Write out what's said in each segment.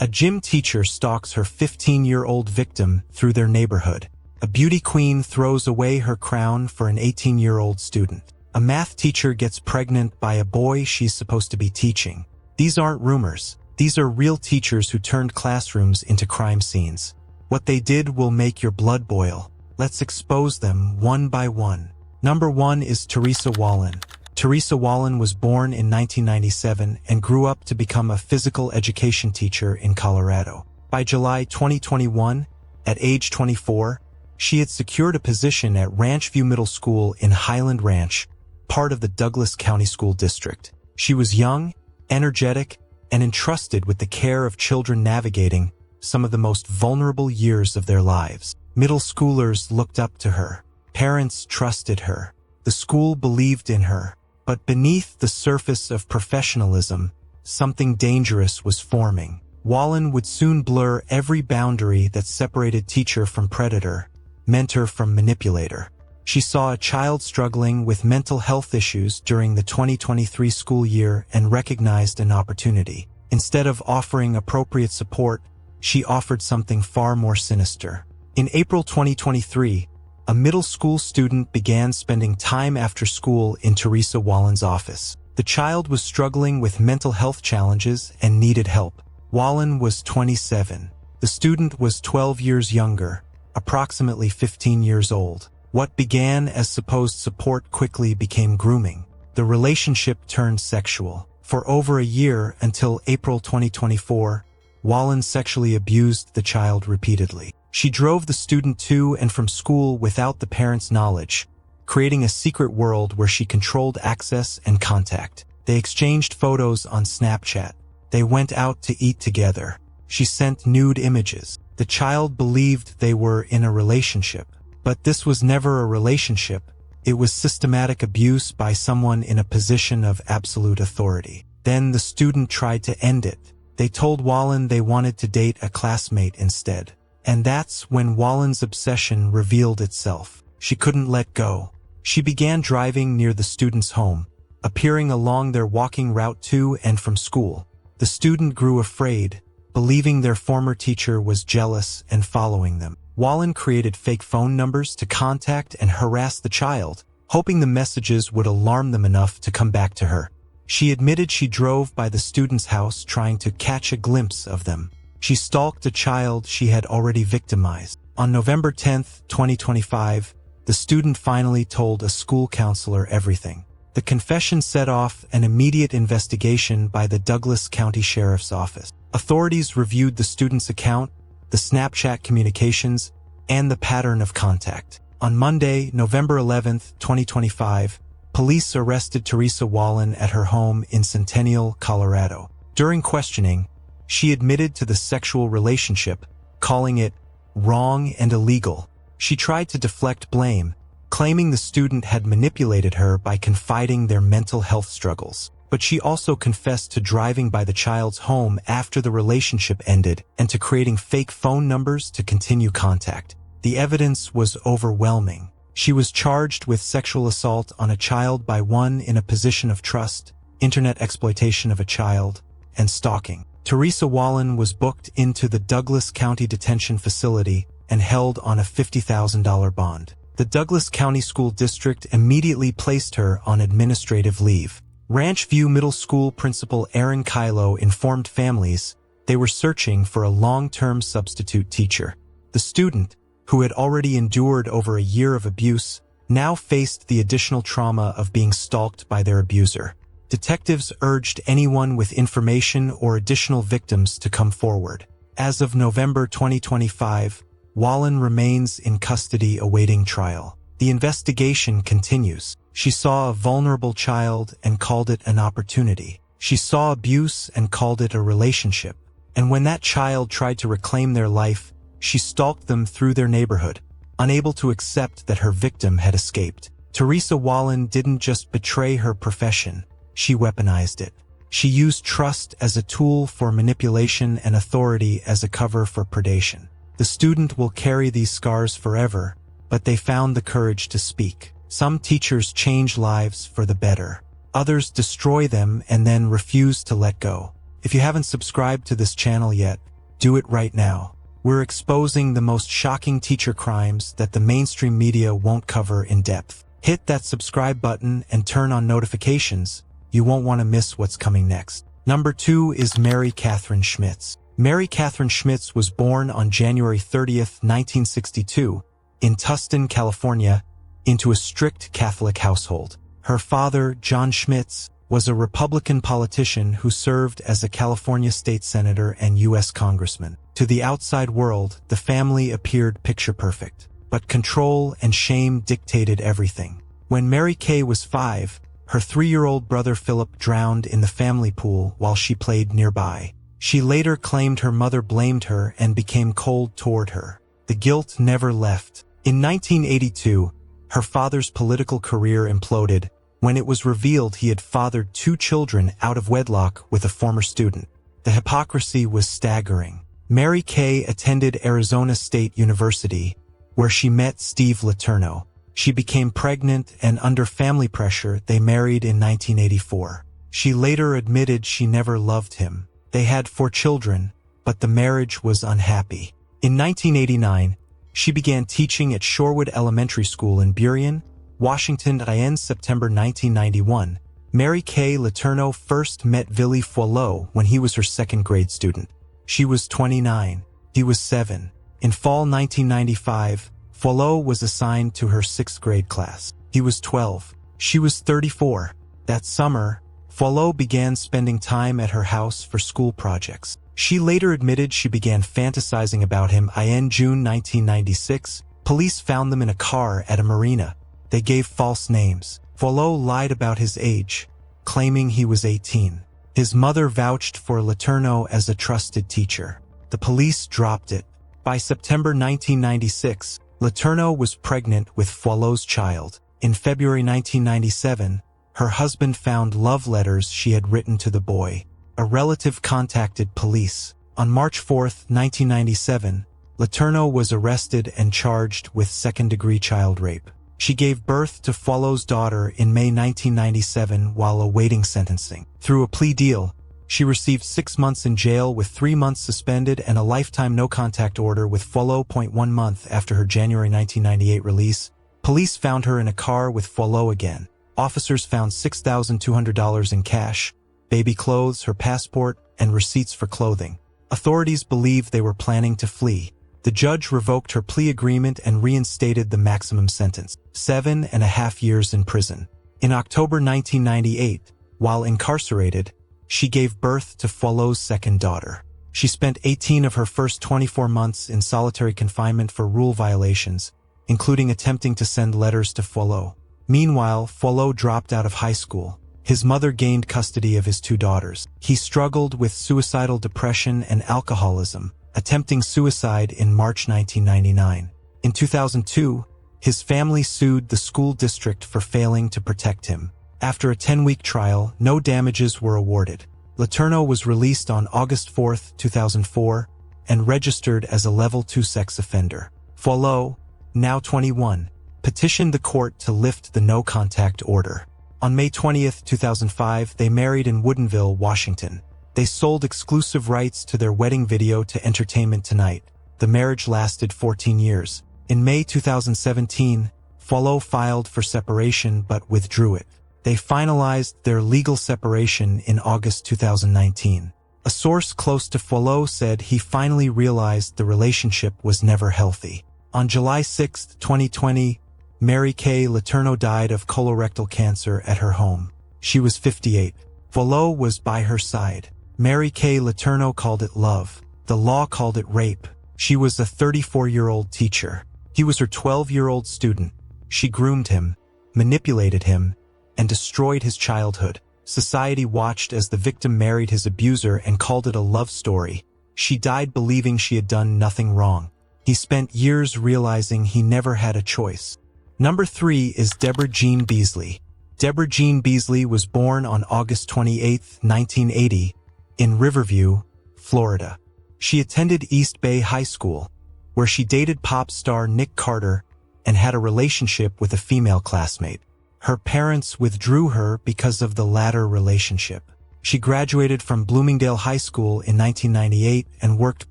A gym teacher stalks her 15-year-old victim through their neighborhood. A beauty queen throws away her crown for an 18-year-old student. A math teacher gets pregnant by a boy she's supposed to be teaching. These aren't rumors. These are real teachers who turned classrooms into crime scenes. What they did will make your blood boil. Let's expose them one by one. Number 1 is Teresa Whalin. Teresa Wallen was born in 1997 and grew up to become a physical education teacher in Colorado. By July 2021, at age 24, she had secured a position at Ranch View Middle School in Highland Ranch, part of the Douglas County School District. She was young, energetic, and entrusted with the care of children navigating some of the most vulnerable years of their lives. Middle schoolers looked up to her. Parents trusted her. The school believed in her. But beneath the surface of professionalism, something dangerous was forming. Wallen would soon blur every boundary that separated teacher from predator, mentor from manipulator. She saw a child struggling with mental health issues during the 2023 school year and recognized an opportunity. Instead of offering appropriate support, she offered something far more sinister. In April 2023, a middle school student began spending time after school in Teresa Wallen's office. The child was struggling with mental health challenges and needed help. Wallen was 27. The student was 12 years younger, approximately 15 years old. What began as supposed support quickly became grooming. The relationship turned sexual. For over a year, until April 2024, Wallen sexually abused the child repeatedly. She drove the student to and from school without the parents' knowledge, creating a secret world where she controlled access and contact. They exchanged photos on Snapchat. They went out to eat together. She sent nude images. The child believed they were in a relationship. But this was never a relationship. It was systematic abuse by someone in a position of absolute authority. Then the student tried to end it. They told Wallen they wanted to date a classmate instead. And that's when Wallen's obsession revealed itself. She couldn't let go. She began driving near the student's home, appearing along their walking route to and from school. The student grew afraid, believing their former teacher was jealous and following them. Wallen created fake phone numbers to contact and harass the child, hoping the messages would alarm them enough to come back to her. She admitted she drove by the student's house trying to catch a glimpse of them. She stalked a child she had already victimized. On November 10, 2025, the student finally told a school counselor everything. The confession set off an immediate investigation by the Douglas County Sheriff's Office. Authorities reviewed the student's account, the Snapchat communications, and the pattern of contact. On Monday, November 11, 2025, police arrested Teresa Wallen at her home in Centennial, Colorado. During questioning, she admitted to the sexual relationship, calling it wrong and illegal. She tried to deflect blame, claiming the student had manipulated her by confiding their mental health struggles. But she also confessed to driving by the child's home after the relationship ended and to creating fake phone numbers to continue contact. The evidence was overwhelming. She was charged with sexual assault on a child by one in a position of trust, internet exploitation of a child, and stalking. Teresa Wallen was booked into the Douglas County Detention Facility and held on a $50,000 bond. The Douglas County School District immediately placed her on administrative leave. Ranch View Middle School Principal Aaron Kylo informed families they were searching for a long-term substitute teacher. The student, who had already endured over a year of abuse, now faced the additional trauma of being stalked by their abuser. Detectives urged anyone with information or additional victims to come forward. As of November 2025, Wallen remains in custody awaiting trial. The investigation continues. She saw a vulnerable child and called it an opportunity. She saw abuse and called it a relationship. And when that child tried to reclaim their life, she stalked them through their neighborhood, unable to accept that her victim had escaped. Teresa Wallen didn't just betray her profession. She weaponized it. She used trust as a tool for manipulation and authority as a cover for predation. The student will carry these scars forever, but they found the courage to speak. Some teachers change lives for the better. Others destroy them and then refuse to let go. If you haven't subscribed to this channel yet, do it right now. We're exposing the most shocking teacher crimes that the mainstream media won't cover in depth. Hit that subscribe button and turn on notifications. You won't want to miss what's coming next. Number 2 is Mary Catherine Schmitz. Mary Catherine Schmitz was born on January 30th, 1962, in Tustin, California, into a strict Catholic household. Her father, John Schmitz, was a Republican politician who served as a California state senator and U.S. congressman. To the outside world, the family appeared picture-perfect, but control and shame dictated everything. When Mary Kay was 5, her 3-year-old brother Philip drowned in the family pool while she played nearby. She later claimed her mother blamed her and became cold toward her. The guilt never left. In 1982, her father's political career imploded when it was revealed he had fathered 2 children out of wedlock with a former student. The hypocrisy was staggering. Mary Kay attended Arizona State University, where she met Steve Letourneau. She became pregnant, and under family pressure, they married in 1984. She later admitted she never loved him. They had 4 children, but the marriage was unhappy. In 1989, she began teaching at Shorewood Elementary School in Burien, Washington. In September 1991, Mary Kay Letourneau first met Vili Foileau when he was her 2nd grade student. She was 29. He was 7. In fall 1995, Foileau was assigned to her 6th grade class. He was 12. She was 34. That summer, Foileau began spending time at her house for school projects. She later admitted she began fantasizing about him. In June 1996, police found them in a car at a marina. They gave false names. Foileau lied about his age, claiming he was 18. His mother vouched for Letourneau as a trusted teacher. The police dropped it. By September 1996, Letourneau was pregnant with Foileau's child. In February 1997, her husband found love letters she had written to the boy. A relative contacted police. On March 4, 1997, Letourneau was arrested and charged with 2nd-degree child rape. She gave birth to Foileau's daughter in May 1997 while awaiting sentencing. Through a plea deal, she received 6 months in jail with 3 months suspended and a lifetime no-contact order with Foileau. 1 month after her January 1998 release, police found her in a car with Foileau again. Officers found $6,200 in cash, baby clothes, her passport, and receipts for clothing. Authorities believed they were planning to flee. The judge revoked her plea agreement and reinstated the maximum sentence, 7.5 years in prison. In October 1998, while incarcerated, she gave birth to Foileau's 2nd daughter. She spent 18 of her first 24 months in solitary confinement for rule violations, including attempting to send letters to Foileau. Meanwhile, Foileau dropped out of high school. His mother gained custody of his 2 daughters. He struggled with suicidal depression and alcoholism, attempting suicide in March 1999. In 2002, his family sued the school district for failing to protect him. After a 10-week trial, no damages were awarded. Letourneau was released on August 4, 2004, and registered as a Level 2 sex offender. Foileau, now 21, petitioned the court to lift the no-contact order. On May 20, 2005, they married in Woodinville, Washington. They sold exclusive rights to their wedding video to Entertainment Tonight. The marriage lasted 14 years. In May 2017, Foileau filed for separation but withdrew it. They finalized their legal separation in August 2019. A source close to Foileau said he finally realized the relationship was never healthy. On July 6, 2020, Mary Kay Letourneau died of colorectal cancer at her home. She was 58. Foileau was by her side. Mary Kay Letourneau called it love. The law called it rape. She was a 34-year-old teacher. He was her 12-year-old student. She groomed him, manipulated him, and destroyed his childhood. Society watched as the victim married his abuser and called it a love story. She died believing she had done nothing wrong. He spent years realizing he never had a choice. Number 3 is Deborah Jean Beasley. Deborah Jean Beasley was born on August 28, 1980, in Riverview, Florida. She attended East Bay High School, where she dated pop star Nick Carter and had a relationship with a female classmate. Her parents withdrew her because of the latter relationship. She graduated from Bloomingdale High School in 1998 and worked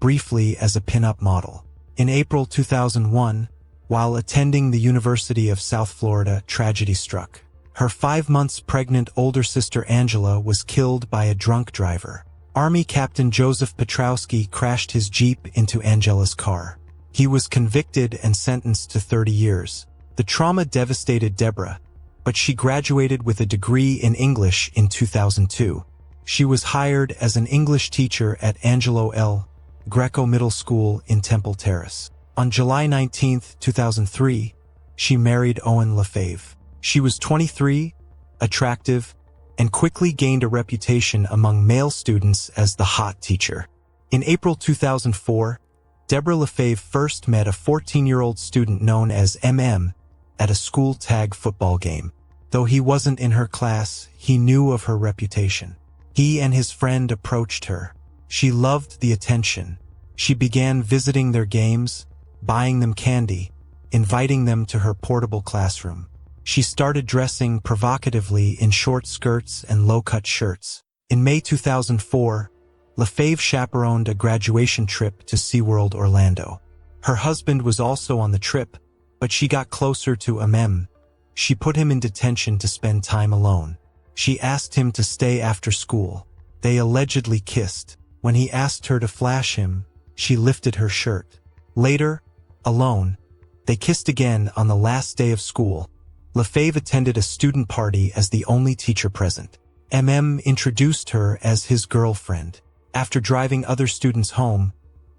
briefly as a pin-up model. In April 2001, while attending the University of South Florida, tragedy struck. Her 5 months pregnant older sister Angela was killed by a drunk driver. Army Captain Joseph Petrowski crashed his Jeep into Angela's car. He was convicted and sentenced to 30 years. The trauma devastated Deborah, but she graduated with a degree in English in 2002. She was hired as an English teacher at Angelo L. Greco Middle School in Temple Terrace. On July 19, 2003, she married Owen Lefave. She was 23, attractive, and quickly gained a reputation among male students as the hot teacher. In April 2004, Deborah Lefave first met a 14-year-old student known as MM at a school tag football game. Though he wasn't in her class, he knew of her reputation. He and his friend approached her. She loved the attention. She began visiting their games, buying them candy, inviting them to her portable classroom. She started dressing provocatively in short skirts and low-cut shirts. In May 2004, Lefave chaperoned a graduation trip to SeaWorld Orlando. Her husband was also on the trip, but she got closer to MM. She put him in detention to spend time alone. She asked him to stay after school. They allegedly kissed. When he asked her to flash him, she lifted her shirt. Later, alone, they kissed again on the last day of school. Lefave attended a student party as the only teacher present. MM introduced her as his girlfriend. After driving other students home,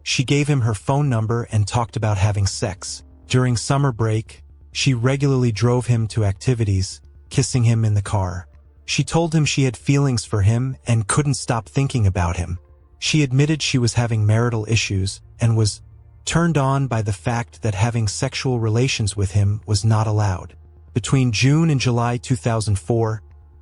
she gave him her phone number and talked about having sex. During summer break, she regularly drove him to activities, kissing him in the car. She told him she had feelings for him and couldn't stop thinking about him. She admitted she was having marital issues and was turned on by the fact that having sexual relations with him was not allowed. Between June and July 2004,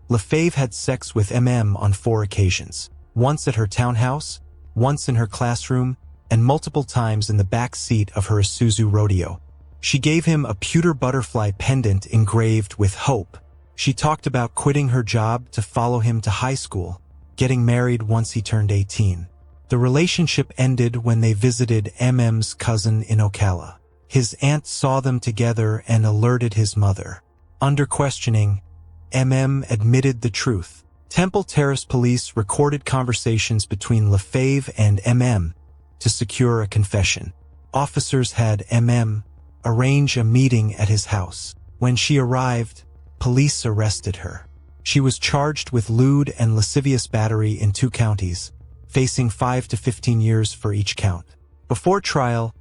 Lefave had sex with MM on 4 occasions. Once at her townhouse, once in her classroom, and multiple times in the back seat of her Isuzu Rodeo. She gave him a pewter butterfly pendant engraved with hope. She talked about quitting her job to follow him to high school, getting married once he turned 18. The relationship ended when they visited MM's cousin in Ocala. His aunt saw them together and alerted his mother. Under questioning, MM admitted the truth. Temple Terrace police recorded conversations between Lefave and MM to secure a confession. Officers had MM arrange a meeting at his house. When she arrived, police arrested her. She was charged with lewd and lascivious battery in 2 counties, facing 5 to 15 years for each count. Before trial,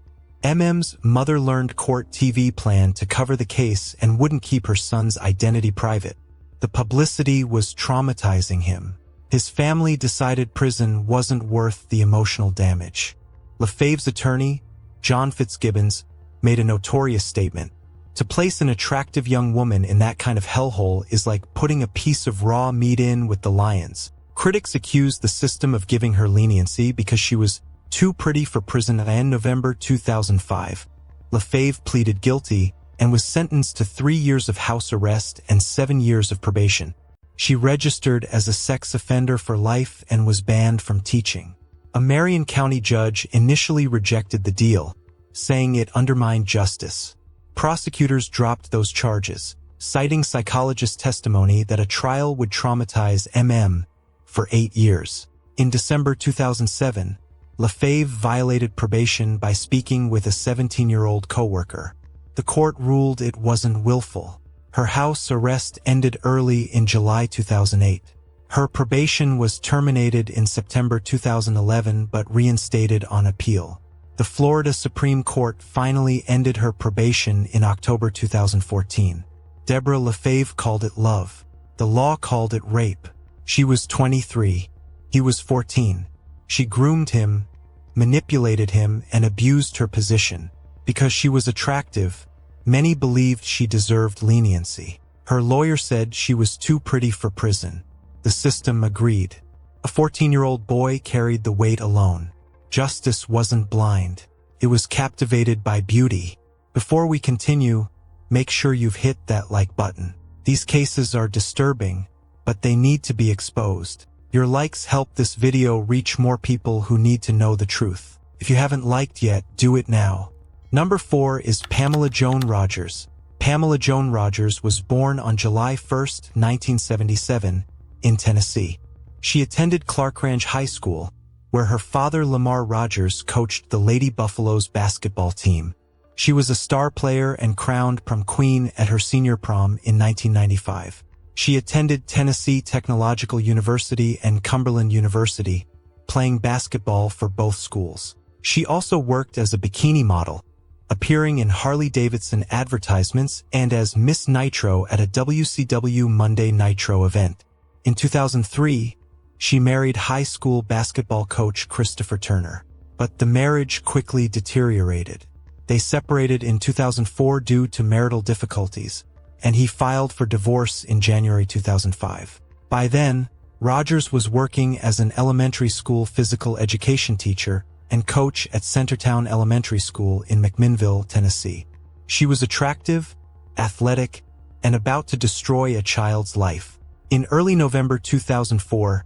MM's mother learned court TV plan to cover the case and wouldn't keep her son's identity private. The publicity was traumatizing him. His family decided prison wasn't worth the emotional damage. Lefave's attorney, John Fitzgibbons, made a notorious statement. To place an attractive young woman in that kind of hellhole is like putting a piece of raw meat in with the lions. Critics accused the system of giving her leniency because she was too pretty for prison. In November 2005, Lefave pleaded guilty and was sentenced to 3 years of house arrest and 7 years of probation. She registered as a sex offender for life and was banned from teaching. A Marion County judge initially rejected the deal, saying it undermined justice. Prosecutors dropped those charges, citing psychologist testimony that a trial would traumatize MM for 8 years. In December 2007, Lefave violated probation by speaking with a 17-year-old coworker. The court ruled it wasn't willful. Her house arrest ended early in July 2008. Her probation was terminated in September 2011 but reinstated on appeal. The Florida Supreme Court finally ended her probation in October 2014. Deborah Lefave called it love. The law called it rape. She was 23. He was 14. She groomed him, manipulated him, and abused her position. Because she was attractive, many believed she deserved leniency. Her lawyer said she was too pretty for prison. The system agreed. A 14-year-old boy carried the weight alone. Justice wasn't blind. It was captivated by beauty. Before we continue, make sure you've hit that like button. These cases are disturbing, but they need to be exposed. Your likes help this video reach more people who need to know the truth. If you haven't liked yet, do it now. Number 4 is Pamela Joan Rogers. Pamela Joan Rogers was born on July 1, 1977, in Tennessee. She attended Clarkrange High School, where her father Lamar Rogers coached the Lady Buffaloes basketball team. She was a star player and crowned prom queen at her senior prom in 1995. She attended Tennessee Technological University and Cumberland University, playing basketball for both schools. She also worked as a bikini model, appearing in Harley-Davidson advertisements and as Miss Nitro at a WCW Monday Nitro event. In 2003, she married high school basketball coach Christopher Turner, but the marriage quickly deteriorated. They separated in 2004 due to marital difficulties, and he filed for divorce in January 2005. By then, Rogers was working as an elementary school physical education teacher and coach at Centertown Elementary School in McMinnville, Tennessee. She was attractive, athletic, and about to destroy a child's life. In early November 2004,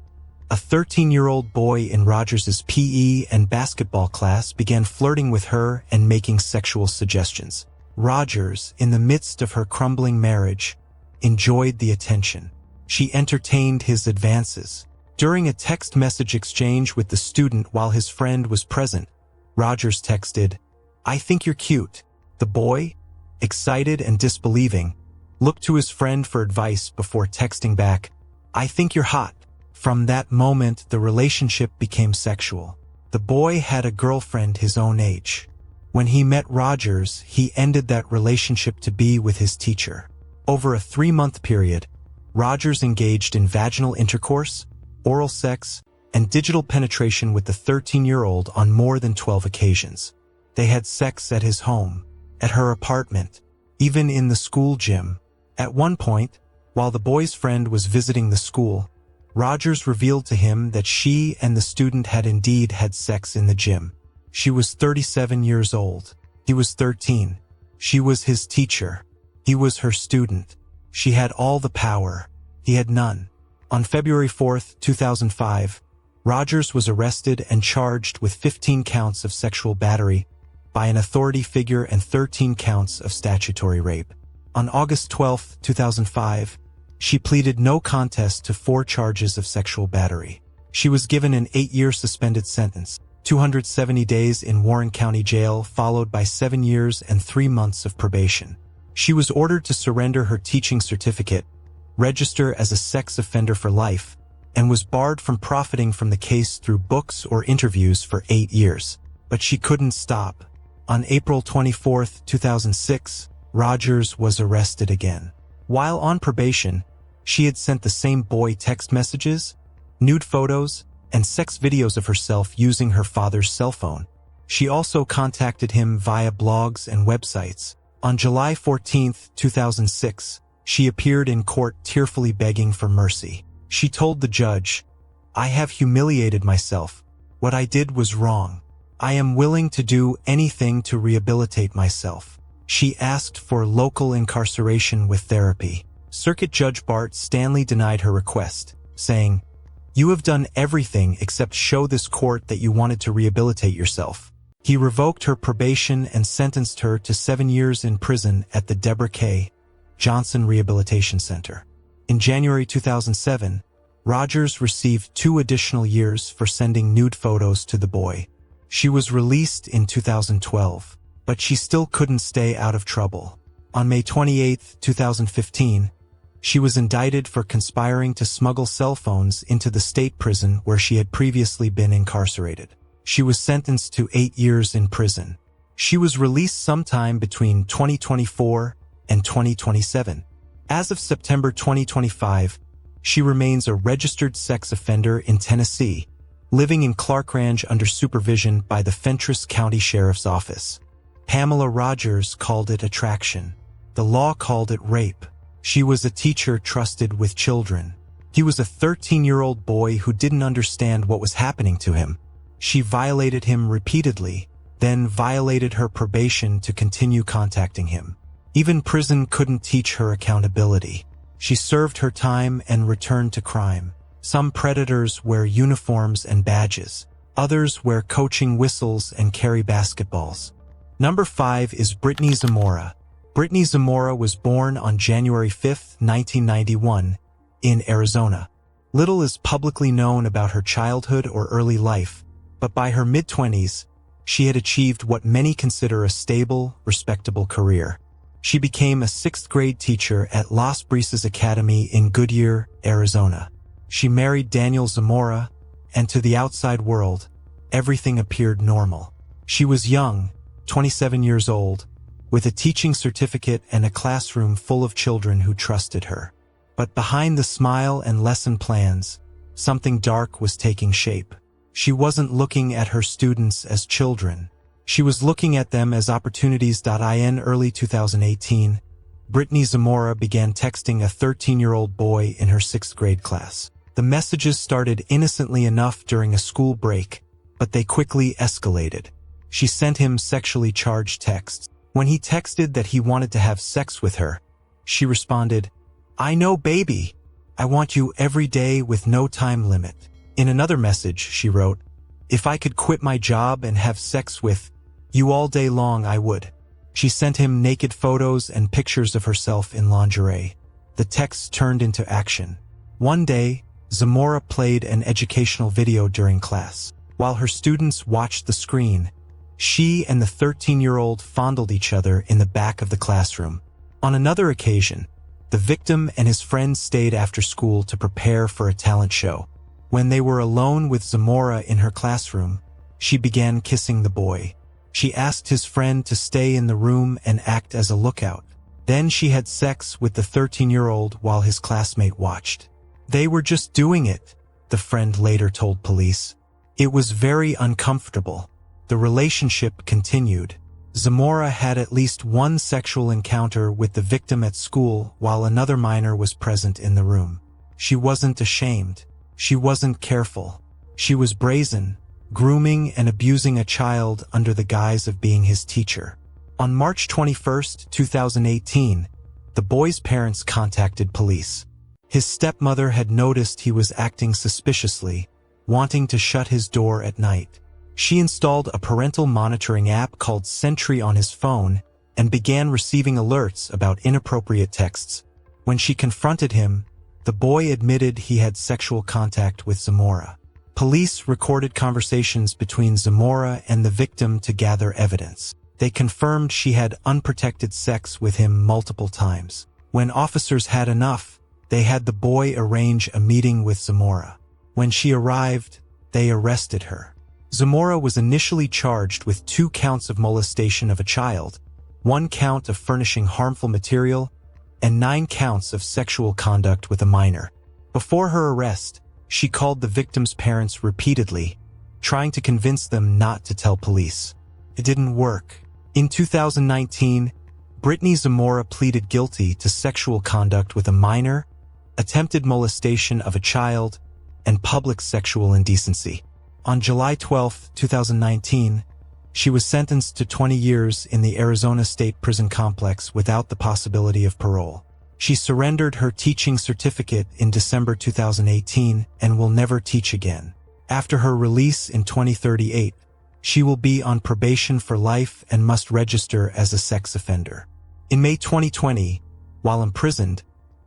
a 13-year-old boy in Rogers' PE and basketball class began flirting with her and making sexual suggestions. Rogers, in the midst of her crumbling marriage, enjoyed the attention. She entertained his advances. During a text message exchange with the student while his friend was present, Rogers texted, "I think you're cute." The boy, excited and disbelieving, looked to his friend for advice before texting back, "I think you're hot." From that moment, the relationship became sexual. The boy had a girlfriend his own age. When he met Rogers, he ended that relationship to be with his teacher. Over a 3-month period, Rogers engaged in vaginal intercourse, oral sex, and digital penetration with the 13-year-old on more than 12 occasions. They had sex at his home, at her apartment, even in the school gym. At one point, while the boy's friend was visiting the school, Rogers revealed to him that she and the student had indeed had sex in the gym. She was 37 years old. He was 13. She was his teacher. He was her student. She had all the power. He had none. On February 4, 2005, Rogers was arrested and charged with 15 counts of sexual battery by an authority figure and 13 counts of statutory rape. On August 12, 2005, she pleaded no contest to 4 charges of sexual battery. She was given an 8-year suspended sentence, 270 days in Warren County Jail, followed by 7 years and 3 months of probation. She was ordered to surrender her teaching certificate, register as a sex offender for life, and was barred from profiting from the case through books or interviews for 8 years. But she couldn't stop. On April 24, 2006, Rogers was arrested again. While on probation, she had sent the same boy text messages, nude photos, and sex videos of herself using her father's cell phone. She also contacted him via blogs and websites. On July 14, 2006, she appeared in court tearfully begging for mercy. She told the judge, "I have humiliated myself. What I did was wrong. I am willing to do anything to rehabilitate myself." She asked for local incarceration with therapy. Circuit Judge Bart Stanley denied her request, saying, "You have done everything except show this court that you wanted to rehabilitate yourself." He revoked her probation and sentenced her to 7 years in prison at the Deborah K. Johnson Rehabilitation Center. In January 2007, Rogers received 2 additional years for sending nude photos to the boy. She was released in 2012, but she still couldn't stay out of trouble. On May 28, 2015, she was indicted for conspiring to smuggle cell phones into the state prison where she had previously been incarcerated. She was sentenced to 8 years in prison. She was released sometime between 2024 and 2027. As of September 2025, she remains a registered sex offender in Tennessee, living in Clarkrange under supervision by the Fentress County Sheriff's Office. Pamela Rogers called it attraction. The law called it rape. She was a teacher trusted with children. He was a 13-year-old boy who didn't understand what was happening to him. She violated him repeatedly, then violated her probation to continue contacting him. Even prison couldn't teach her accountability. She served her time and returned to crime. Some predators wear uniforms and badges. Others wear coaching whistles and carry basketballs. Number 5 is Britney Zamora. Britney Zamora was born on January 5, 1991, in Arizona. Little is publicly known about her childhood or early life, but by her mid-20s, she had achieved what many consider a stable, respectable career. She became a 6th grade teacher at Las Brisas Academy in Goodyear, Arizona. She married Daniel Zamora, and to the outside world, everything appeared normal. She was young, 27 years old, with a teaching certificate and a classroom full of children who trusted her. But behind the smile and lesson plans, something dark was taking shape. She wasn't looking at her students as children. She was looking at them as opportunities. In early 2018, Britney Zamora began texting a 13-year-old boy in her 6th grade class. The messages started innocently enough during a school break, but they quickly escalated. She sent him sexually charged texts. When he texted that he wanted to have sex with her, she responded, "I know, baby. I want you every day with no time limit." In another message, she wrote, "If I could quit my job and have sex with you all day long, I would." She sent him naked photos and pictures of herself in lingerie. The texts turned into action. One day, Zamora played an educational video during class. While her students watched the screen, she and the 13-year-old fondled each other in the back of the classroom. On another occasion, the victim and his friends stayed after school to prepare for a talent show. When they were alone with Zamora in her classroom, she began kissing the boy. She asked his friend to stay in the room and act as a lookout. Then she had sex with the 13-year-old while his classmate watched. "They were just doing it," the friend later told police. "It was very uncomfortable." The relationship continued. Zamora had at least one sexual encounter with the victim at school while another minor was present in the room. She wasn't ashamed. She wasn't careful. She was brazen, grooming and abusing a child under the guise of being his teacher. On March 21, 2018, the boy's parents contacted police. His stepmother had noticed he was acting suspiciously, wanting to shut his door at night. She installed a parental monitoring app called Sentry on his phone and began receiving alerts about inappropriate texts. When she confronted him, the boy admitted he had sexual contact with Zamora. Police recorded conversations between Zamora and the victim to gather evidence. They confirmed she had unprotected sex with him multiple times. When officers had enough, they had the boy arrange a meeting with Zamora. When she arrived, they arrested her. Zamora was initially charged with 2 counts of molestation of a child, 1 count of furnishing harmful material, and 9 counts of sexual conduct with a minor. Before her arrest, she called the victim's parents repeatedly, trying to convince them not to tell police. It didn't work. In 2019, Britney Zamora pleaded guilty to sexual conduct with a minor, attempted molestation of a child, and public sexual indecency. On July 12, 2019, she was sentenced to 20 years in the Arizona State Prison Complex without the possibility of parole. She surrendered her teaching certificate in December 2018 and will never teach again. After her release in 2038, she will be on probation for life and must register as a sex offender. In May 2020, while imprisoned,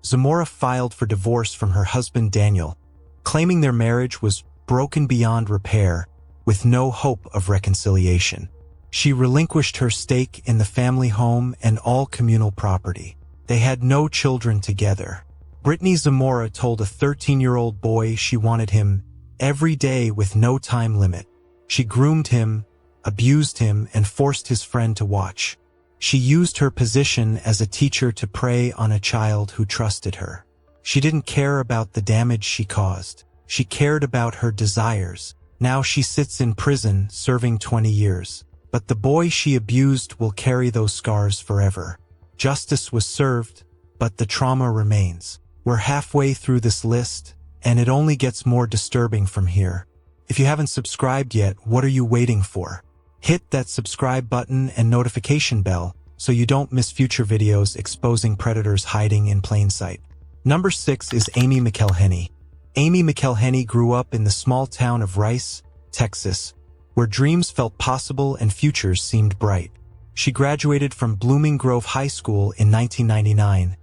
Zamora filed for divorce from her husband Daniel, claiming their marriage was broken beyond repair, with no hope of reconciliation. She relinquished her stake in the family home and all communal property. They had no children together. Britney Zamora told a 13-year-old boy she wanted him every day with no time limit. She groomed him, abused him, and forced his friend to watch. She used her position as a teacher to prey on a child who trusted her. She didn't care about the damage she caused. She cared about her desires. Now she sits in prison serving 20 years. But the boy she abused will carry those scars forever. Justice was served, but the trauma remains. We're halfway through this list, and it only gets more disturbing from here. If you haven't subscribed yet, what are you waiting for? Hit that subscribe button and notification bell so you don't miss future videos exposing predators hiding in plain sight. Number 6 is Amy McElhenney. Amy McElhenney grew up in the small town of Rice, Texas, where dreams felt possible and futures seemed bright. She graduated from Blooming Grove High School in 1999,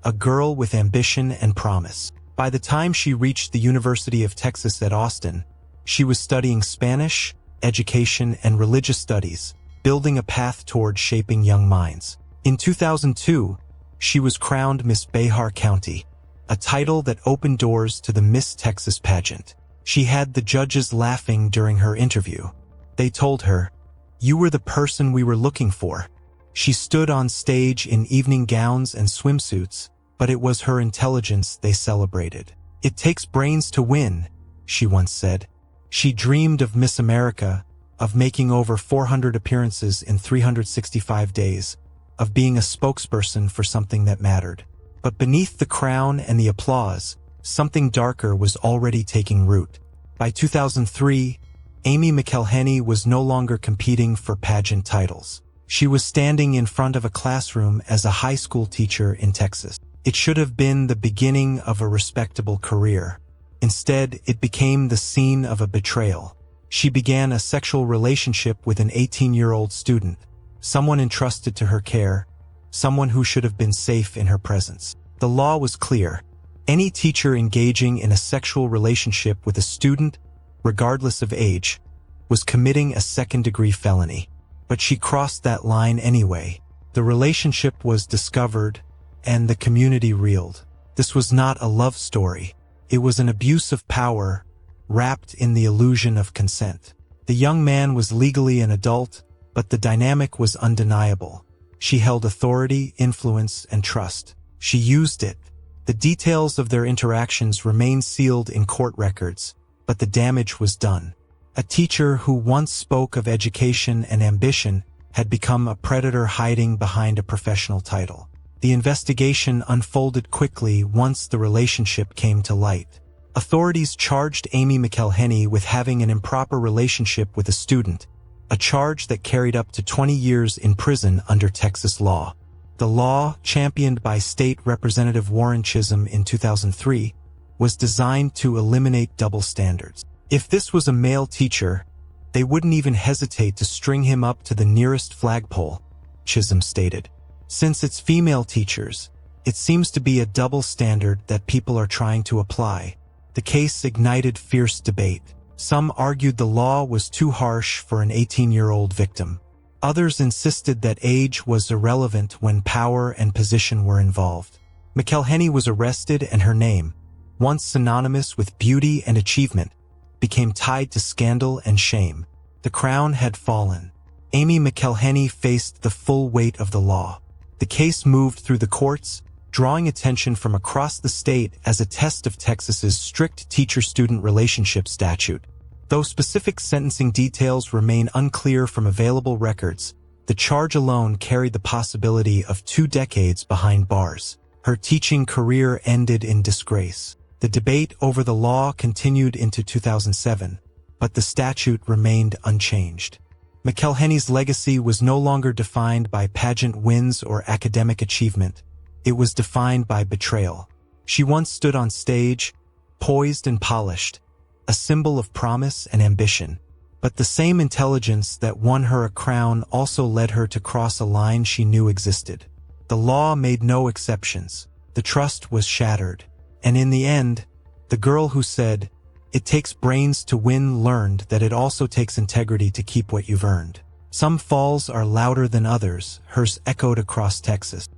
a girl with ambition and promise. By the time she reached the University of Texas at Austin, she was studying Spanish, education, and religious studies, building a path toward shaping young minds. In 2002, she was crowned Miss Behar County, a title that opened doors to the Miss Texas pageant. She had the judges laughing during her interview. They told her, "You were the person we were looking for." She stood on stage in evening gowns and swimsuits, but it was her intelligence they celebrated. "It takes brains to win," she once said. She dreamed of Miss America, of making over 400 appearances in 365 days, of being a spokesperson for something that mattered. But beneath the crown and the applause, something darker was already taking root. By 2003, Amy McElhenney was no longer competing for pageant titles. She was standing in front of a classroom as a high school teacher in Texas. It should have been the beginning of a respectable career. Instead, it became the scene of a betrayal. She began a sexual relationship with an 18-year-old student, someone entrusted to her care, someone who should have been safe in her presence. The law was clear. Any teacher engaging in a sexual relationship with a student, regardless of age, was committing a second-degree felony. But she crossed that line anyway. The relationship was discovered, and the community reeled. This was not a love story. It was an abuse of power, wrapped in the illusion of consent. The young man was legally an adult, but the dynamic was undeniable. She held authority, influence, and trust. She used it. The details of their interactions remain sealed in court records, but the damage was done. A teacher who once spoke of education and ambition had become a predator hiding behind a professional title. The investigation unfolded quickly once the relationship came to light. Authorities charged Amy McElhenney with having an improper relationship with a student, a charge that carried up to 20 years in prison under Texas law. The law, championed by State Representative Warren Chisholm in 2003, was designed to eliminate double standards. If this was a male teacher, they wouldn't even hesitate to string him up to the nearest flagpole, Chisholm stated. Since it's female teachers, it seems to be a double standard that people are trying to apply. The case ignited fierce debate. Some argued the law was too harsh for an 18-year-old victim. Others insisted that age was irrelevant when power and position were involved. McElhenney was arrested, and her name, once synonymous with beauty and achievement, became tied to scandal and shame. The crown had fallen. Amy McElhenney faced the full weight of the law. The case moved through the courts, drawing attention from across the state as a test of Texas's strict teacher-student relationship statute. Though specific sentencing details remain unclear from available records, the charge alone carried the possibility of 2 decades behind bars. Her teaching career ended in disgrace. The debate over the law continued into 2007, but the statute remained unchanged. McElhenney's legacy was no longer defined by pageant wins or academic achievement. It was defined by betrayal. She once stood on stage, poised and polished, a symbol of promise and ambition. But the same intelligence that won her a crown also led her to cross a line she knew existed. The law made no exceptions. The trust was shattered. And in the end, the girl who said, "It takes brains to win," learned that it also takes integrity to keep what you've earned. Some falls are louder than others, hers echoed across Texas.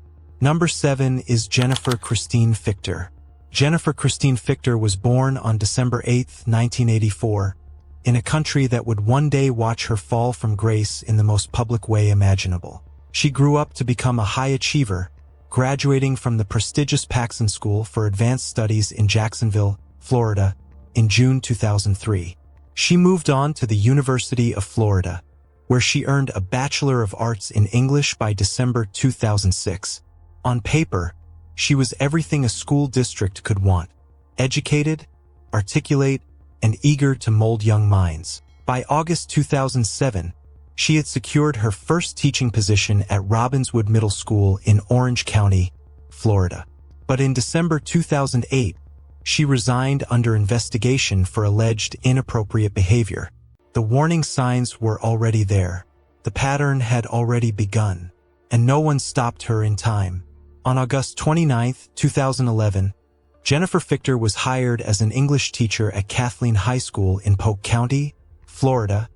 Number 7 is Jennifer Christine Fichter. Jennifer Christine Fichter was born on December 8, 1984, in a country that would one day watch her fall from grace in the most public way imaginable. She grew up to become a high achiever, graduating from the prestigious Paxson School for Advanced Studies in Jacksonville, Florida, in June 2003. She moved on to the University of Florida, where she earned a Bachelor of Arts in English by December 2006. On paper, she was everything a school district could want: educated, articulate, and eager to mold young minds. By August 2007, she had secured her first teaching position at Robbinswood Middle School in Orange County, Florida. But in December 2008, She resigned under investigation for alleged inappropriate behavior. The warning signs were already there. The pattern had already begun, and no one stopped her in time. On August 29, 2011, Jennifer Fichter was hired as an English teacher at Kathleen High School in Polk County, Florida,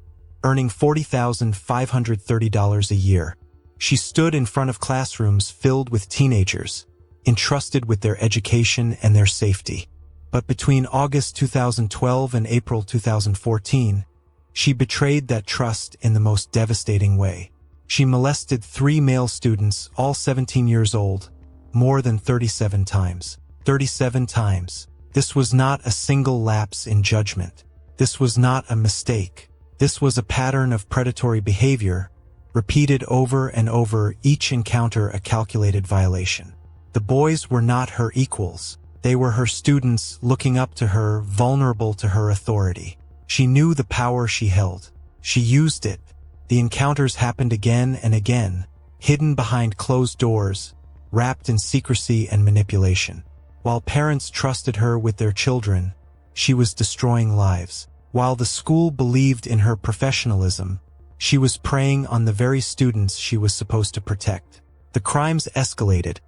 earning $40,530 a year. She stood in front of classrooms filled with teenagers, entrusted with their education and their safety. But between August 2012 and April 2014, she betrayed that trust in the most devastating way. She molested 3 male students, all 17 years old, more than 37 times. 37 times. This was not a single lapse in judgment. This was not a mistake. This was a pattern of predatory behavior, repeated over and over, each encounter a calculated violation. The boys were not her equals. They were her students, looking up to her, vulnerable to her authority. She knew the power she held. She used it. The encounters happened again and again, hidden behind closed doors, wrapped in secrecy and manipulation. While parents trusted her with their children, she was destroying lives. While the school believed in her professionalism, she was preying on the very students she was supposed to protect. The crimes escalated,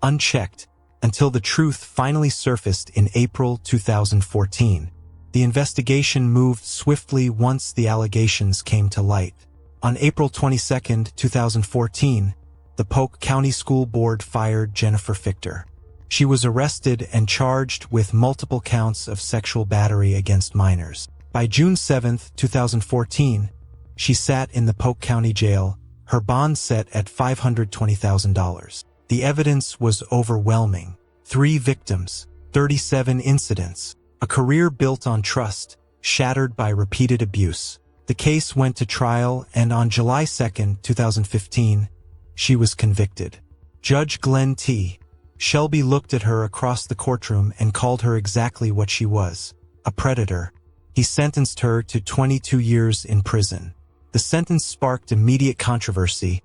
unchecked, until the truth finally surfaced in April 2014. The investigation moved swiftly once the allegations came to light. On April 22, 2014, the Polk County School Board fired Jennifer Fichter. She was arrested and charged with multiple counts of sexual battery against minors. By June 7, 2014, she sat in the Polk County Jail, her bond set at $520,000. The evidence was overwhelming. 3 victims, 37 incidents, a career built on trust, shattered by repeated abuse. The case went to trial, and on July 2, 2015, she was convicted. Judge Glenn T. Shelby looked at her across the courtroom and called her exactly what she was, a predator. He sentenced her to 22 years in prison. The sentence sparked immediate controversy,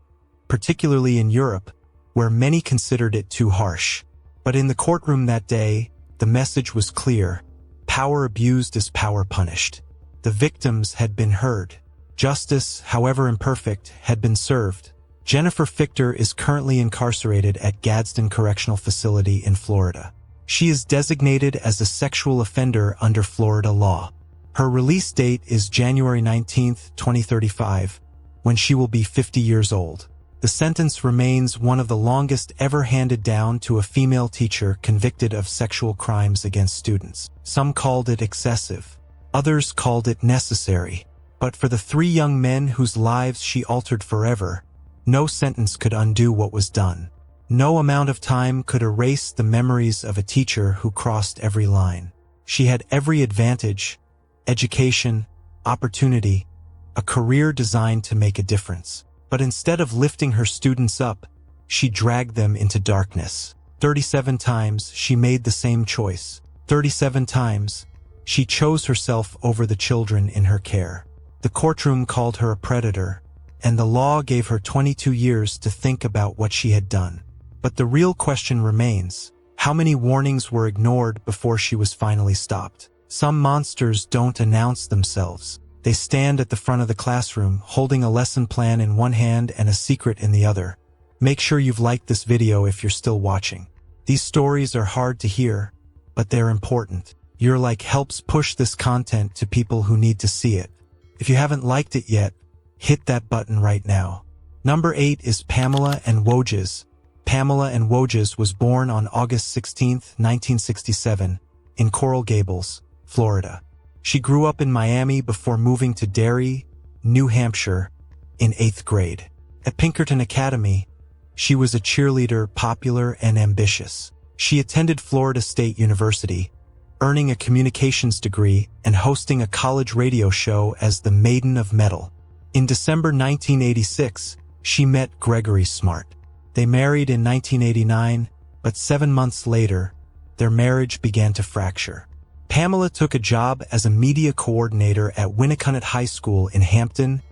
particularly in Europe, where many considered it too harsh. But in the courtroom that day, the message was clear: power abused is power punished. The victims had been heard. Justice, however imperfect, had been served. Jennifer Fichter is currently incarcerated at Gadsden Correctional Facility in Florida. She is designated as a sexual offender under Florida law. Her release date is January 19, 2035, when she will be 50 years old. The sentence remains one of the longest ever handed down to a female teacher convicted of sexual crimes against students. Some called it excessive. Others called it necessary. But for the 3 young men whose lives she altered forever, no sentence could undo what was done. No amount of time could erase the memories of a teacher who crossed every line. She had every advantage: education, opportunity, a career designed to make a difference. But instead of lifting her students up, she dragged them into darkness. 37 times she made the same choice. 37 times she chose herself over the children in her care. The courtroom called her a predator, and the law gave her 22 years to think about what she had done. But the real question remains: how many warnings were ignored before she was finally stopped? Some monsters don't announce themselves. They stand at the front of the classroom, holding a lesson plan in one hand and a secret in the other. Make sure you've liked this video if you're still watching. These stories are hard to hear, but they're important. Your like helps push this content to people who need to see it. If you haven't liked it yet, hit that button right now. Number 8 is Pamela and Wogers. Pamela and Wogers was born on August 16, 1967, in Coral Gables, Florida. She grew up in Miami before moving to Derry, New Hampshire, in 8th grade. At Pinkerton Academy, she was a cheerleader, popular and ambitious. She attended Florida State University, earning a communications degree and hosting a college radio show as the Maiden of Metal. In December 1986, she met Gregory Smart. They married in 1989, but 7 months later, their marriage began to fracture. Pamela took a job as a media coordinator at Winnicott High School in Hampton,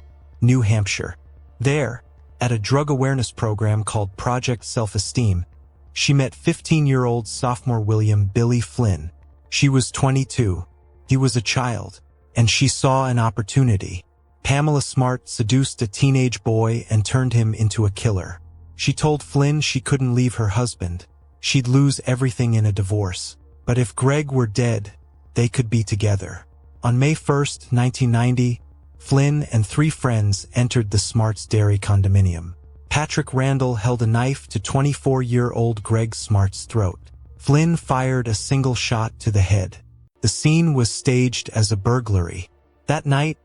New Hampshire. There, at a drug awareness program called Project Self-Esteem, she met 15-year-old sophomore William "Billy" Flynn. She was 22. He was a child, and she saw an opportunity. Pamela Smart seduced a teenage boy and turned him into a killer. She told Flynn she couldn't leave her husband. She'd lose everything in a divorce. But if Greg were dead, they could be together. On May 1st, 1990, Flynn and 3 friends entered the Smarts' dairy condominium. Patrick Randall held a knife to 24-year-old Greg Smart's throat. Flynn fired a single shot to the head. The scene was staged as a burglary. That night,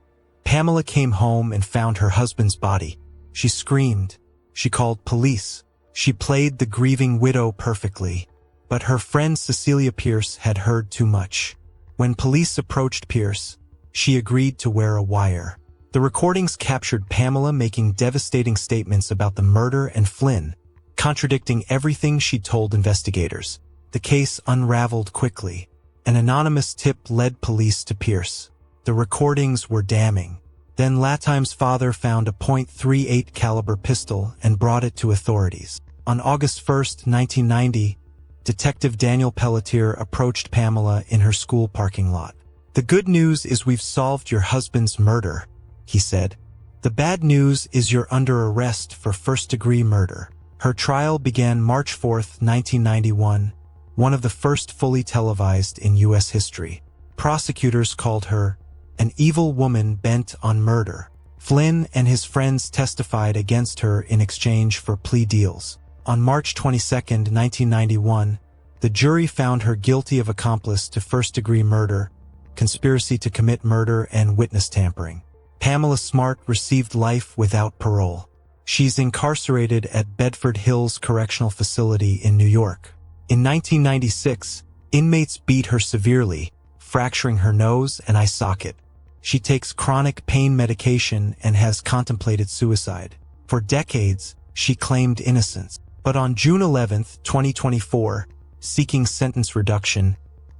Pamela came home and found her husband's body. She screamed. She called police. She played the grieving widow perfectly. But her friend Cecilia Pierce had heard too much. When police approached Pierce, she agreed to wear a wire. The recordings captured Pamela making devastating statements about the murder and Flynn, contradicting everything she'd told investigators. The case unraveled quickly. An anonymous tip led police to Pierce. The recordings were damning. Then Latime's father found a .38 caliber pistol and brought it to authorities. On August 1st, 1990, Detective Daniel Pelletier approached Pamela in her school parking lot. "The good news is we've solved your husband's murder," he said. "The bad news is you're under arrest for first-degree murder." Her trial began March 4th, 1991, one of the first fully televised in U.S. history. Prosecutors called her an evil woman bent on murder. Flynn and his friends testified against her in exchange for plea deals. On March 22, 1991, the jury found her guilty of accomplice to first-degree murder, conspiracy to commit murder, and witness tampering. Pamela Smart received life without parole. She's incarcerated at Bedford Hills Correctional Facility in New York. In 1996, inmates beat her severely, fracturing her nose and eye socket. She takes chronic pain medication and has contemplated suicide. For decades, she claimed innocence. But on June 11, 2024, seeking sentence reduction,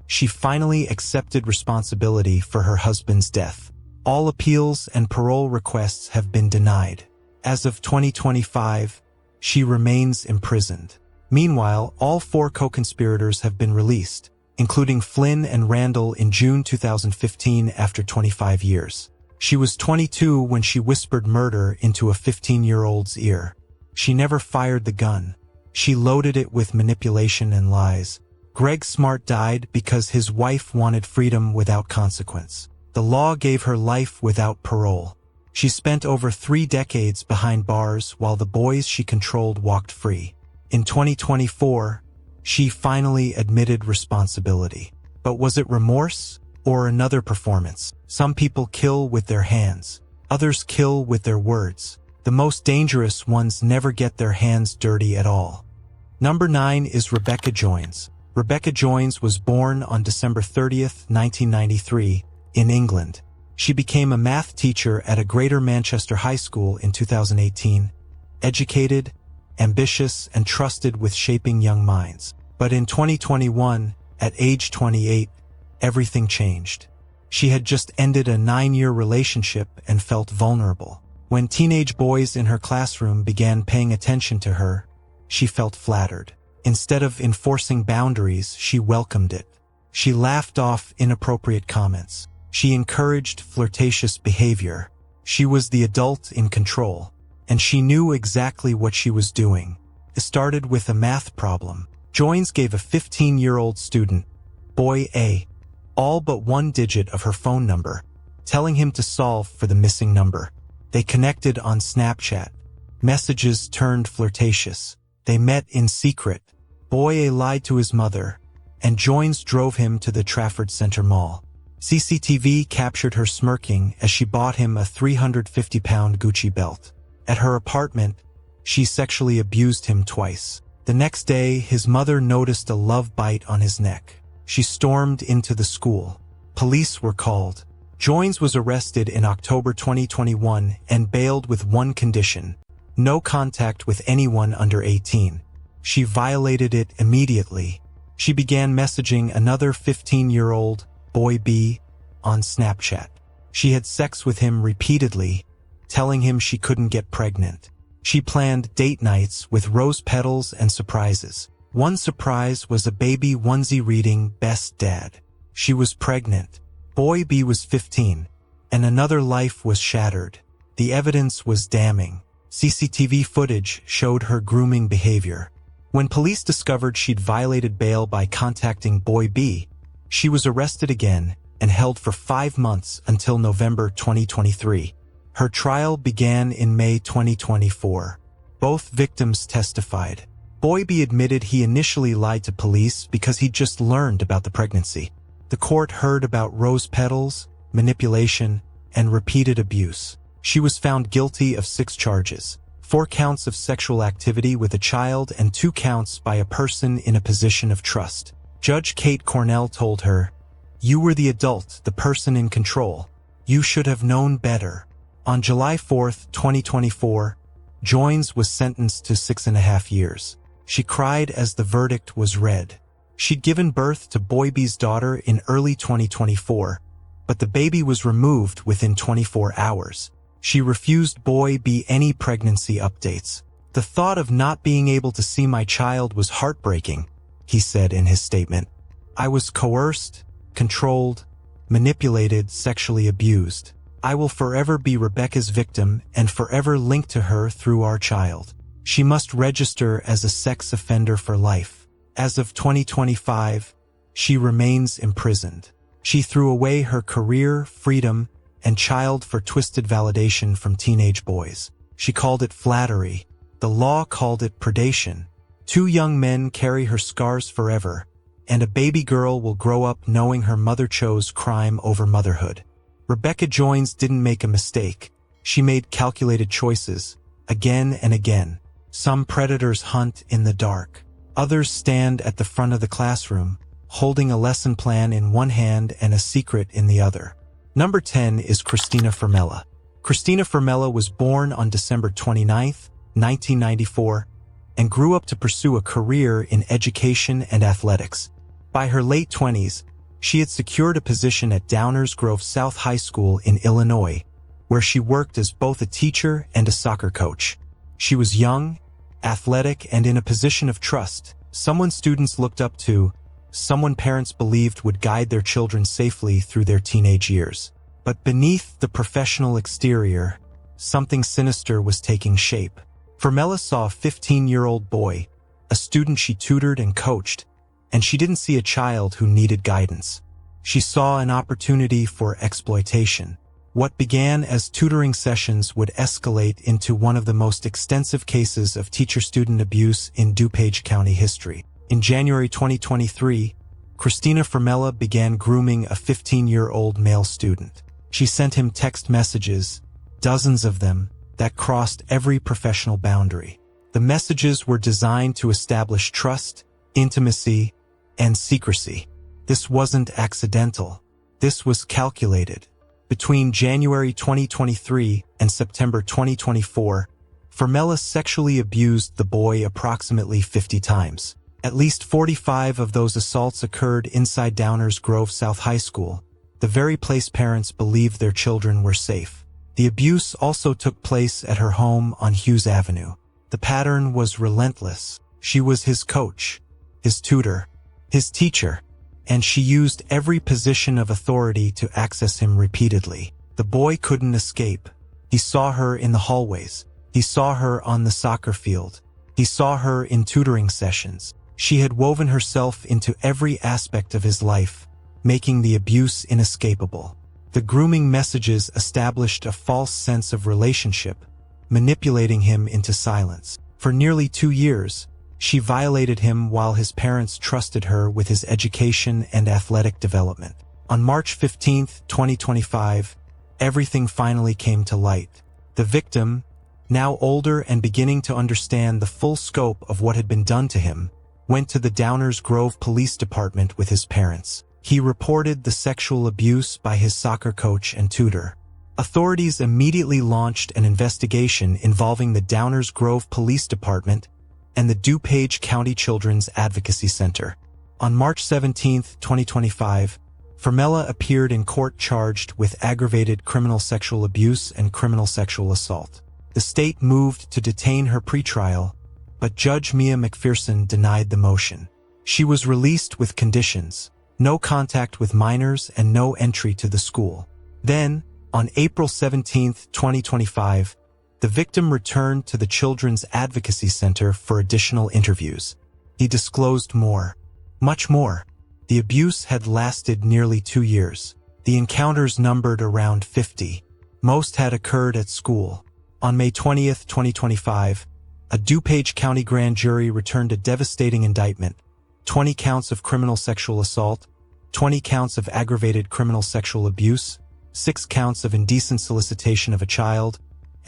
she finally accepted responsibility for her husband's death. All appeals and parole requests have been denied. As of 2025, she remains imprisoned. Meanwhile, all 4 co-conspirators have been released, including Flynn and Randall in June 2015 after 25 years. She was 22 when she whispered murder into a 15-year-old's ear. She never fired the gun. She loaded it with manipulation and lies. Greg Smart died because his wife wanted freedom without consequence. The law gave her life without parole. She spent over 3 decades behind bars while the boys she controlled walked free. In 2024, she finally admitted responsibility. But was it remorse or another performance? Some people kill with their hands. Others kill with their words. The most dangerous ones never get their hands dirty at all. Number 9 is Rebecca Joynes. Rebecca Joynes was born on December 30th, 1993, in England. She became a math teacher at a Greater Manchester high school in 2018, educated, ambitious, and trusted with shaping young minds. But in 2021, at age 28, everything changed. She had just ended a 9-year relationship and felt vulnerable. When teenage boys in her classroom began paying attention to her, she felt flattered. Instead of enforcing boundaries, she welcomed it. She laughed off inappropriate comments. She encouraged flirtatious behavior. She was the adult in control, and she knew exactly what she was doing. It started with a math problem. Joynes gave a 15-year-old student, boy A, all but 1 digit of her phone number, telling him to solve for the missing number. They connected on Snapchat. Messages turned flirtatious. They met in secret. Boy A lied to his mother, and Joynes drove him to the Trafford Center Mall. CCTV captured her smirking as she bought him a 350-pound Gucci belt. At her apartment, she sexually abused him twice. The next day, his mother noticed a love bite on his neck. She stormed into the school. Police were called. Joynes was arrested in October 2021 and bailed with one condition: no contact with anyone under 18. She violated it immediately. She began messaging another 15-year-old, boy B, on Snapchat. She had sex with him repeatedly, telling him she couldn't get pregnant. She planned date nights with rose petals and surprises. One surprise was a baby onesie reading Best Dad. She was pregnant. Boy B was 15, and another life was shattered. The evidence was damning. CCTV footage showed her grooming behavior. When police discovered she'd violated bail by contacting Boy B, she was arrested again and held for 5 months until November 2023. Her trial began in May 2024. Both victims testified. Boy B admitted he initially lied to police because he'd just learned about the pregnancy. The court heard about rose petals, manipulation, and repeated abuse. She was found guilty of 6 charges, 4 counts of sexual activity with a child and 2 counts by a person in a position of trust. Judge Kate Cornell told her, "You were the adult, the person in control. You should have known better." On July 4, 2024, Joynes was sentenced to 6.5 years. She cried as the verdict was read. She'd given birth to Boy B's daughter in early 2024, but the baby was removed within 24 hours. She refused Boy B any pregnancy updates. "The thought of not being able to see my child was heartbreaking," he said in his statement. "I was coerced, controlled, manipulated, sexually abused. I will forever be Rebecca's victim and forever linked to her through our child. She must register as a sex offender for life." As of 2025, she remains imprisoned. She threw away her career, freedom, and child for twisted validation from teenage boys. She called it flattery. The law called it predation. 2 young men carry her scars forever, and a baby girl will grow up knowing her mother chose crime over motherhood. Rebecca Joynes didn't make a mistake. She made calculated choices, again and again. Some predators hunt in the dark. Others stand at the front of the classroom, holding a lesson plan in one hand and a secret in the other. Number 10 is Christina Formella. Christina Formella was born on December 29, 1994, and grew up to pursue a career in education and athletics. By her late 20s, she had secured a position at Downers Grove South High School in Illinois, where she worked as both a teacher and a soccer coach. She was young, athletic, and in a position of trust, someone students looked up to, someone parents believed would guide their children safely through their teenage years. But beneath the professional exterior, something sinister was taking shape. Formella saw a 15-year-old boy, a student she tutored and coached, and she didn't see a child who needed guidance. She saw an opportunity for exploitation. What began as tutoring sessions would escalate into one of the most extensive cases of teacher-student abuse in DuPage County history. In January 2023, Christina Formella began grooming a 15-year-old male student. She sent him text messages, dozens of them, that crossed every professional boundary. The messages were designed to establish trust, intimacy, and secrecy. This wasn't accidental. This was calculated. Between January 2023 and September 2024, Formella sexually abused the boy approximately 50 times. At least 45 of those assaults occurred inside Downers Grove South High School, the very place parents believed their children were safe. The abuse also took place at her home on Hughes Avenue. The pattern was relentless. She was his coach, his tutor, his teacher, and she used every position of authority to access him repeatedly. The boy couldn't escape. He saw her in the hallways. He saw her on the soccer field. He saw her in tutoring sessions. She had woven herself into every aspect of his life, making the abuse inescapable. The grooming messages established a false sense of relationship, manipulating him into silence. For nearly 2 years, she violated him while his parents trusted her with his education and athletic development. On March 15, 2025, everything finally came to light. The victim, now older and beginning to understand the full scope of what had been done to him, went to the Downers Grove Police Department with his parents. He reported the sexual abuse by his soccer coach and tutor. Authorities immediately launched an investigation involving the Downers Grove Police Department and the DuPage County Children's Advocacy Center. On March 17, 2025, Formella appeared in court charged with aggravated criminal sexual abuse and criminal sexual assault. The state moved to detain her pretrial, but Judge Mia McPherson denied the motion. She was released with conditions, no contact with minors, and no entry to the school. Then, on April 17, 2025, the victim returned to the Children's Advocacy Center for additional interviews. He disclosed more. Much more. The abuse had lasted nearly 2 years. The encounters numbered around 50. Most had occurred at school. On May 20, 2025, a DuPage County grand jury returned a devastating indictment: 20 counts of criminal sexual assault, 20 counts of aggravated criminal sexual abuse, 6 counts of indecent solicitation of a child,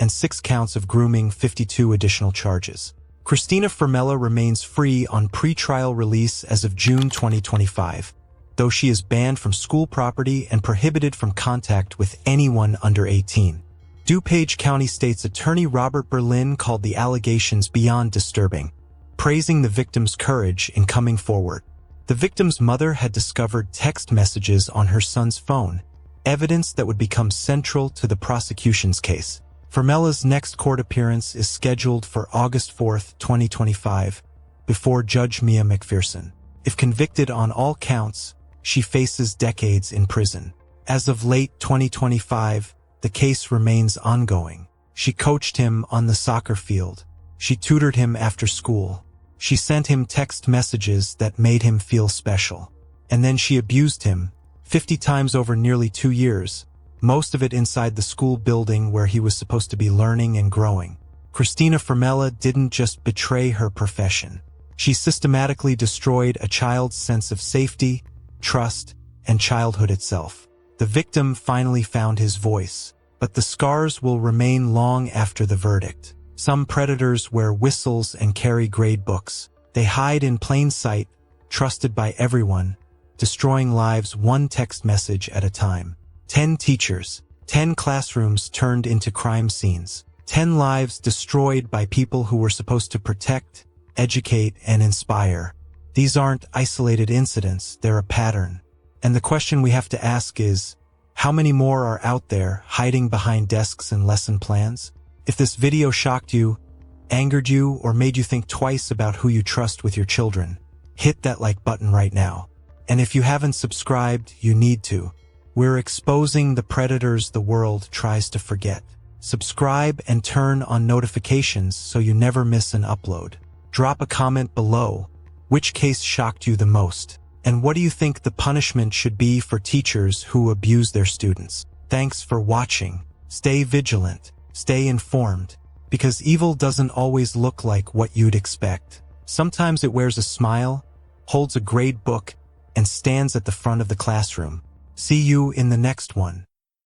and 6 counts of grooming, 52 additional charges. Christina Formella remains free on pretrial release as of June 2025, though she is banned from school property and prohibited from contact with anyone under 18. DuPage County State's Attorney Robert Berlin called the allegations beyond disturbing, praising the victim's courage in coming forward. The victim's mother had discovered text messages on her son's phone, evidence that would become central to the prosecution's case. Formella's next court appearance is scheduled for August 4, 2025, before Judge Mia McPherson. If convicted on all counts, she faces decades in prison. As of late 2025, the case remains ongoing. She coached him on the soccer field. She tutored him after school. She sent him text messages that made him feel special. And then she abused him 50 times over nearly 2 years, most of it inside the school building where he was supposed to be learning and growing. Christina Formella didn't just betray her profession. She systematically destroyed a child's sense of safety, trust, and childhood itself. The victim finally found his voice, but the scars will remain long after the verdict. Some predators wear whistles and carry grade books. They hide in plain sight, trusted by everyone, destroying lives one text message at a time. 10 teachers, 10 classrooms turned into crime scenes. 10 lives destroyed by people who were supposed to protect, educate, and inspire. These aren't isolated incidents, they're a pattern. And the question we have to ask is, how many more are out there hiding behind desks and lesson plans? If this video shocked you, angered you, or made you think twice about who you trust with your children, hit that like button right now. And if you haven't subscribed, you need to. We're exposing the predators the world tries to forget. Subscribe and turn on notifications so you never miss an upload. Drop a comment below. Which case shocked you the most? And what do you think the punishment should be for teachers who abuse their students? Thanks for watching. Stay vigilant. Stay informed. Because evil doesn't always look like what you'd expect. Sometimes it wears a smile, holds a grade book, and stands at the front of the classroom. See you in the next one.